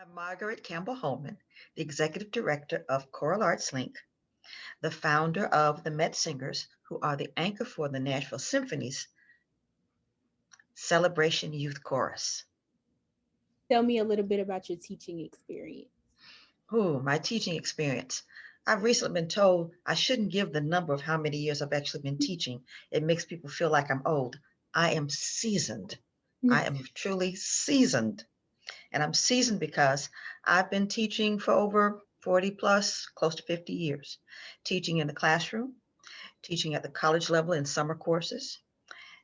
I'm Margaret Campbelle-Holman, the Executive Director of Choral Arts Link, the founder of the Met Singers, who are the anchor for the Nashville Symphony's Celebration Youth Chorus. Tell me a little bit about your teaching experience. Ooh, my teaching experience. I've recently been told I shouldn't give the number of how many years I've actually been teaching. It makes people feel like I'm old. I am seasoned. I am truly seasoned. And I'm seasoned because I've been teaching for over 40 plus, close to 50 years, teaching in the classroom, teaching at the college level in summer courses,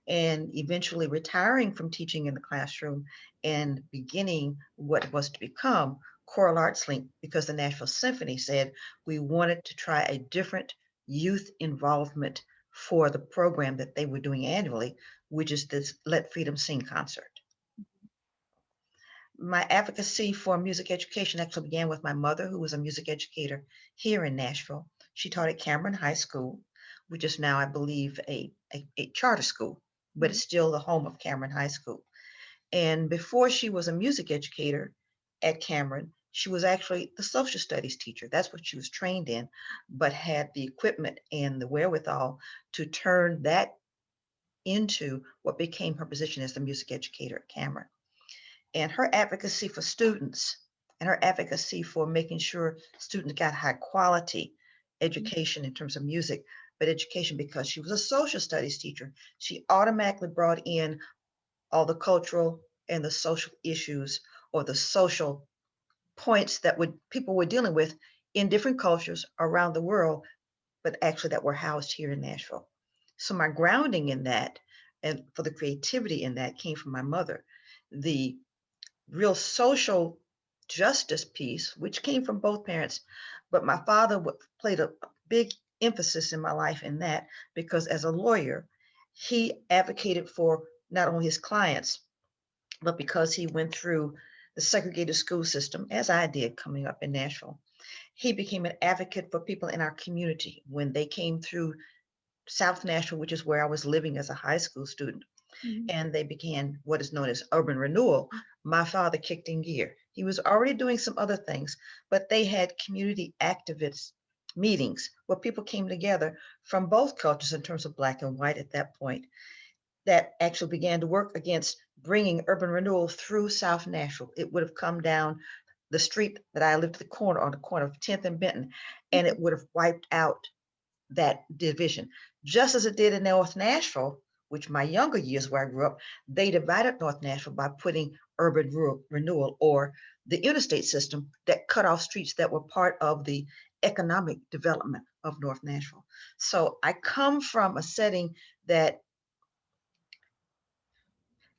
and eventually retiring from teaching in the classroom and beginning what was to become Choral Arts Link because the Nashville Symphony said we wanted to try a different youth involvement for the program that they were doing annually, which is this Let Freedom Sing concert. My advocacy for music education actually began with my mother, who was a music educator here in Nashville. She taught at Cameron High School, which is now, I believe, a charter school, but it's still the home of Cameron High School. And before she was a music educator at Cameron, she was actually the social studies teacher. That's what she was trained in, but had the equipment and the wherewithal to turn that into what became her position as the music educator at Cameron. And her advocacy for students and her advocacy for making sure students got high quality education in terms of music, but education because she was a social studies teacher. She automatically brought in all the cultural and the social issues or the social points that would people were dealing with in different cultures around the world, but actually that were housed here in Nashville. So my grounding in that and for the creativity in that came from my mother. The real social justice piece, which came from both parents, but my father played a big emphasis in my life in that because as a lawyer, he advocated for not only his clients, but because he went through the segregated school system, as I did coming up in Nashville, he became an advocate for people in our community when they came through South Nashville, which is where I was living as a high school student Mhm. and they began what is known as urban renewal, my father kicked in gear. He was already doing some other things, but they had community activist meetings where people came together from both cultures in terms of black and white at that point that actually began to work against bringing urban renewal through South Nashville. It would have come down the street that I lived at the corner on the corner of 10th and Benton, and it would have wiped out that division, just as it did in North Nashville, which my younger years where I grew up, they divided North Nashville by putting urban renewal or the interstate system that cut off streets that were part of the economic development of North Nashville. So I come from a setting that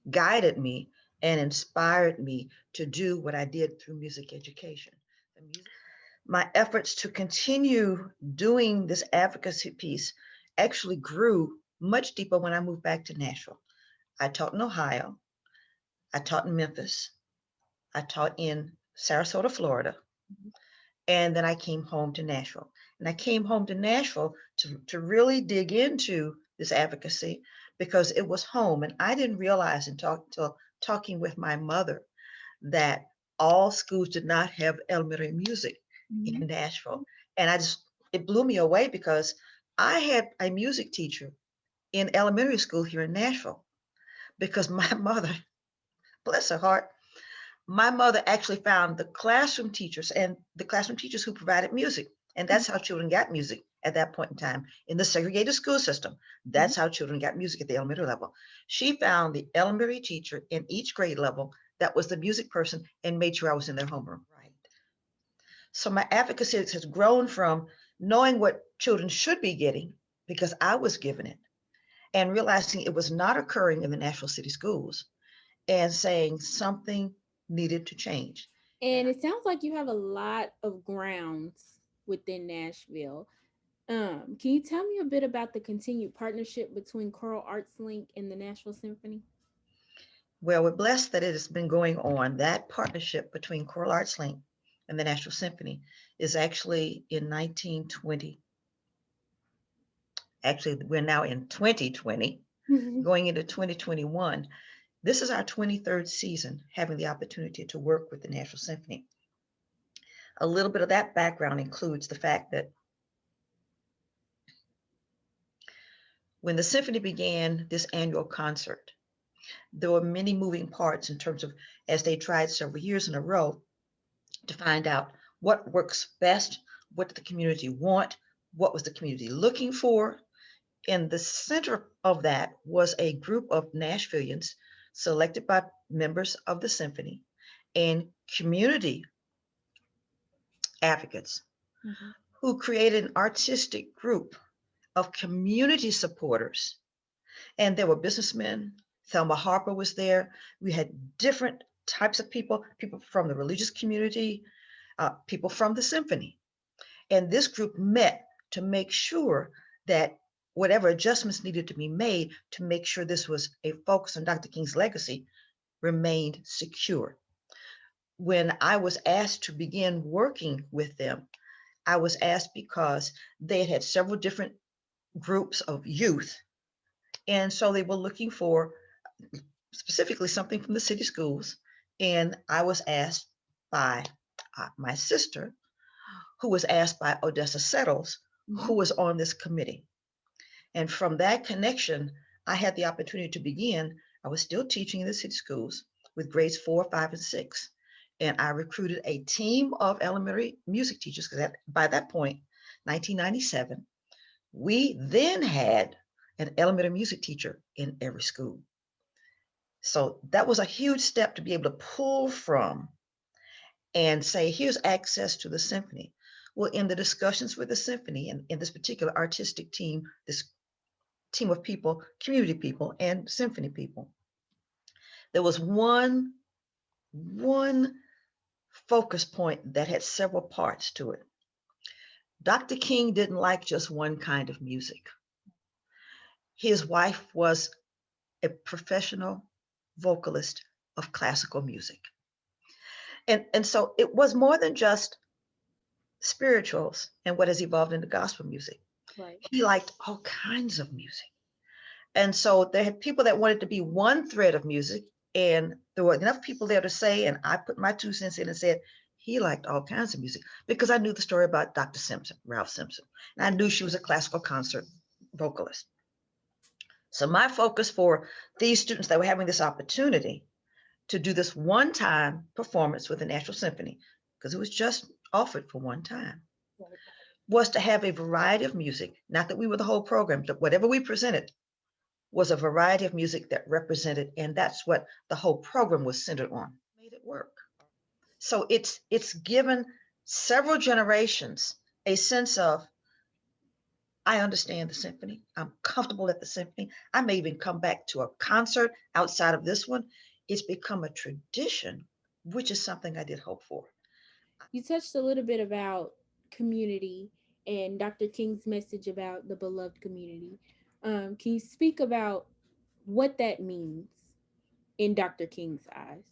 guided me and inspired me to do what I did through music education. My efforts to continue doing this advocacy piece actually grew much deeper when I moved back to Nashville. I taught in Ohio, I taught in Memphis, I taught in Sarasota, Florida, and then I came home to Nashville. And I came home to Nashville to really dig into this advocacy because it was home. And I didn't realize until talking with my mother that all schools did not have elementary music in Mhm. Nashville. And it blew me away because I had a music teacher in elementary school here in Nashville because my mother, bless her heart, my mother actually found the classroom teachers and the classroom teachers who provided music. And that's how children got music at that point in time in the segregated school system. Mhm. That's how children got music at the elementary level. She found the elementary teacher in each grade level that was the music person and made sure I was in their homeroom. Right. So my advocacy has grown from knowing what children should be getting because I was given it and realizing it was not occurring in the Nashville City schools and saying something needed to change. And it sounds like you have a lot of grounds within Nashville. Can you tell me a bit about the continued partnership between Choral Arts Link and the Nashville Symphony? Well, we're blessed that it has been going on. That partnership between Choral Arts Link and the National Symphony is actually in 1920. Actually, we're now in 2020, going into 2021. This is our 23rd season having the opportunity to work with the National Symphony. A little bit of that background includes the fact that when the symphony began this annual concert, there were many moving parts in terms of, as they tried several years in a row to find out what works best, what did the community want, what was the community looking for. In the center of that was a group of Nashvillians selected by members of the symphony and community advocates Mhm. who created an artistic group of community supporters. And there were businessmen. Thelma Harper was there. We had different types of people, people from the religious community, people from the symphony. And this group met to make sure that whatever adjustments needed to be made to make sure this was a focus on Dr. King's legacy remained secure. When I was asked to begin working with them, I was asked because they had several different groups of youth. And so they were looking for specifically something from the city schools. And I was asked by my sister, who was asked by Odessa Settles, who Mhm. was on this committee. And from that connection, I had the opportunity to begin. I was still teaching in the city schools with grades 4, 5, and 6. And I recruited a team of elementary music teachers because by that point, 1997, we then had an elementary music teacher in every school. So that was a huge step to be able to pull from and say, here's access to the symphony. Well, in the discussions with the symphony and in this particular artistic team, this team of people, community people, and symphony people, there was one focus point that had several parts to it. Dr. King didn't like just one kind of music. His wife was a professional vocalist of classical music. And so it was more than just spirituals and what has evolved into gospel music. Right. He liked all kinds of music. And so they had people that wanted to be one thread of music, and there were enough people there to say, and I put my 2 cents in and said, he liked all kinds of music because I knew the story about Dr. Simpson, Ralph Simpson, and I knew she was a classical concert vocalist. So my focus for these students that were having this opportunity to do this one-time performance with the National Symphony, because it was just offered for one time, Right. was to have a variety of music. Not that we were the whole program, but whatever we presented was a variety of music that represented, and that's what the whole program was centered on. Made it work. So it's given several generations a sense of, I understand the symphony. I'm comfortable at the symphony. I may even come back to a concert outside of this one. It's become a tradition, which is something I did hope for. You touched a little bit about community and Dr. King's message about the beloved community. Can you speak about what that means in Dr. King's eyes?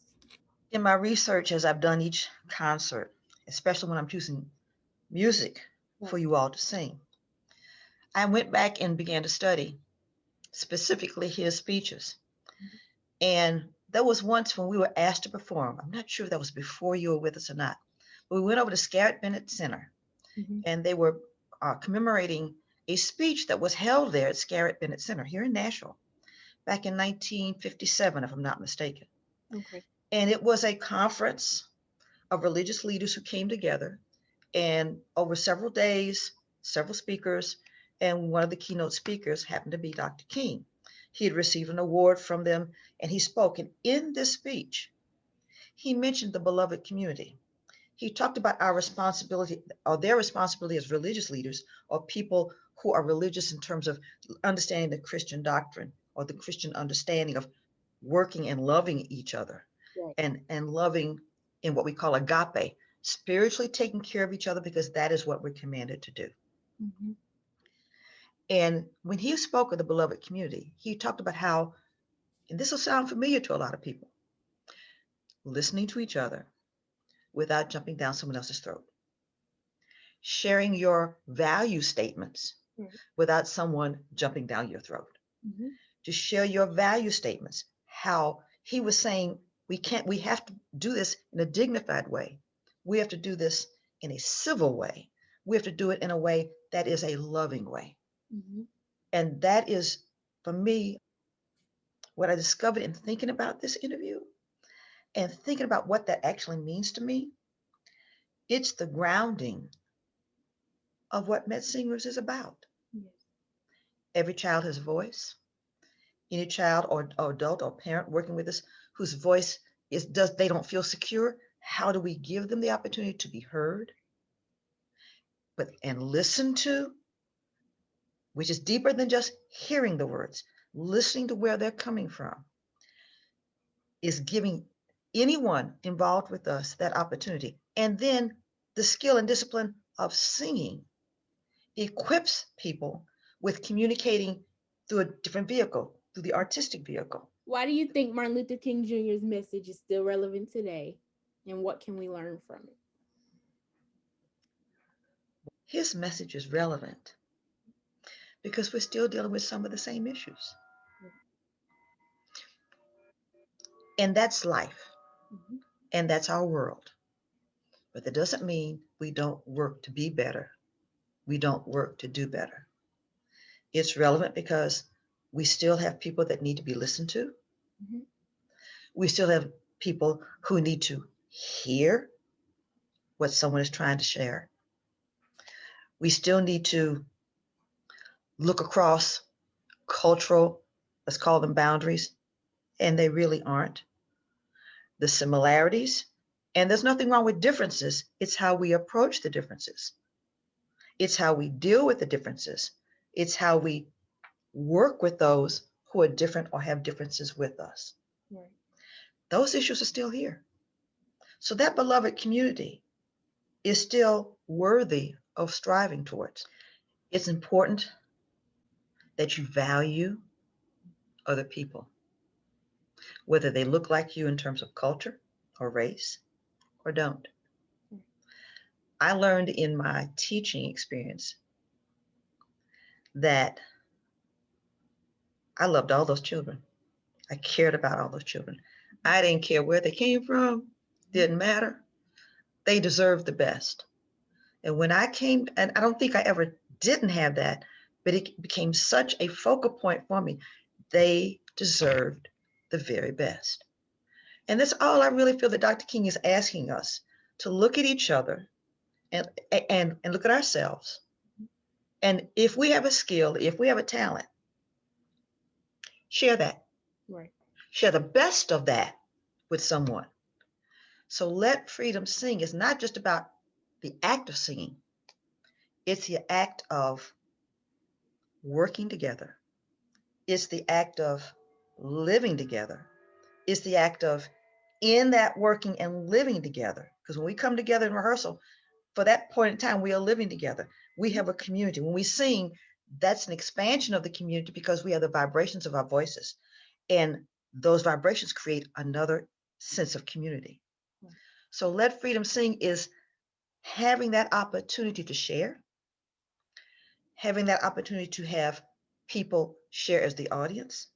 In my research, as I've done each concert, especially when I'm choosing music for Right. you all to sing, I went back and began to study specifically his speeches. Mhm. And there was once when we were asked to perform. I'm not sure if that was before you were with us or not. But we went over to Scarrett Bennett Center, Mhm. and they were commemorating a speech that was held there at Scarrett Bennett Center here in Nashville back in 1957, if I'm not mistaken. Okay. And it was a conference of religious leaders who came together, and over several days, several speakers, and one of the keynote speakers happened to be Dr. King. He had received an award from them, and he spoke. And in this speech, he mentioned the beloved community. He talked about our responsibility, or their responsibility as religious leaders, or people who are religious in terms of understanding the Christian doctrine or the Christian understanding of working and loving each other, Right. and loving in what we call agape, spiritually taking care of each other, because that is what we're commanded to do. Mhm. And when he spoke of the beloved community, he talked about how, and this will sound familiar to a lot of people, listening to each other without jumping down someone else's throat, sharing your value statements Right. without someone jumping down your throat, Mhm. to share your value statements, how He was saying we have to do this in a dignified way. We have to do this in a civil way. We have to do it in a way that is a loving way. Mhm. And that is, for me, what I discovered in thinking about this interview and thinking about what that actually means to me. It's the grounding of what Met Singers is about. Yes. Every child has a voice. Any child or adult or parent working with us whose voice they don't feel secure, how do we give them the opportunity to be heard and listened to, which is deeper than just hearing the words, listening to where they're coming from, is giving anyone involved with us that opportunity. And then the skill and discipline of singing equips people with communicating through a different vehicle, through the artistic vehicle. Why do you think Martin Luther King Jr.'s message is still relevant today? And what can we learn from it? His message is relevant because we're still dealing with some of the same issues. And that's life. Mhm. And that's our world. But that doesn't mean we don't work to be better. We don't work to do better. It's relevant because we still have people that need to be listened to. Mhm. We still have people who need to hear what someone is trying to share. We still need to look across cultural, let's call them boundaries, and they really aren't. The similarities, and there's nothing wrong with differences. It's how we approach the differences. It's how we deal with the differences. It's how we work with those who are different or have differences with us. Right. Those issues are still here. So that beloved community is still worthy of striving towards. It's important that you value other people, whether they look like you in terms of culture or race or don't. I learned in my teaching experience that I loved all those children. I cared about all those children. I didn't care where they came from, didn't matter. They deserved the best. And when I came, and I don't think I ever didn't have that, but it became such a focal point for me. They deserved the very best. And that's all I really feel that Dr. King is asking us to look at each other and look at ourselves. And if we have a skill, if we have a talent, share that. Right. Share the best of that with someone. So Let Freedom Sing is not just about the act of singing, it's the act of working together, it's the act of living together, it's the act of in that working and living together. Because when we come together in rehearsal, for that point in time, we are living together. We have a community. When we sing, that's an expansion of the community because we have the vibrations of our voices. And those vibrations create another sense of community. So Let Freedom Sing is having that opportunity to share, having that opportunity to have people share as the audience,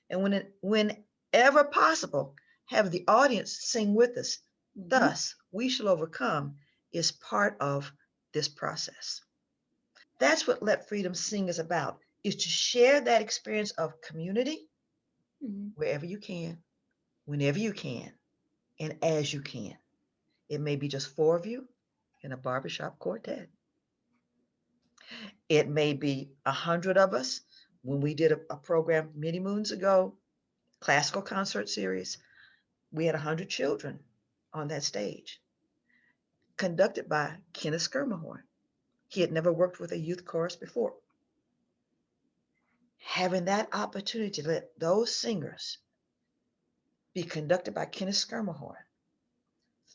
and whenever possible, have the audience sing with us. Mhm. Thus, We Shall Overcome is part of this process. That's what Let Freedom Sing is about, is to share that experience of community Mhm. wherever you can, whenever you can, and as you can. It may be just four of you in a barbershop quartet. It may be 100 of us. When we did a program many moons ago, classical concert series, we had 100 children on that stage, conducted by Kenneth Skirmahorn. He had never worked with a youth chorus before. Having that opportunity to let those singers be conducted by Kenneth Skirmahorn,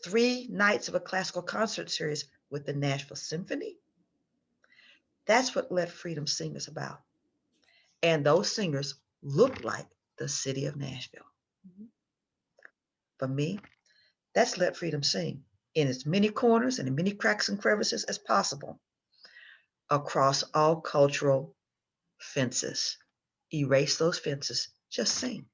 3 nights of a classical concert series with the Nashville Symphony, that's what Let Freedom Sing is about. And those singers look like the city of Nashville. Mhm. For me, that's Let Freedom Sing in as many corners and in many cracks and crevices as possible across all cultural fences. Erase those fences. Just sing.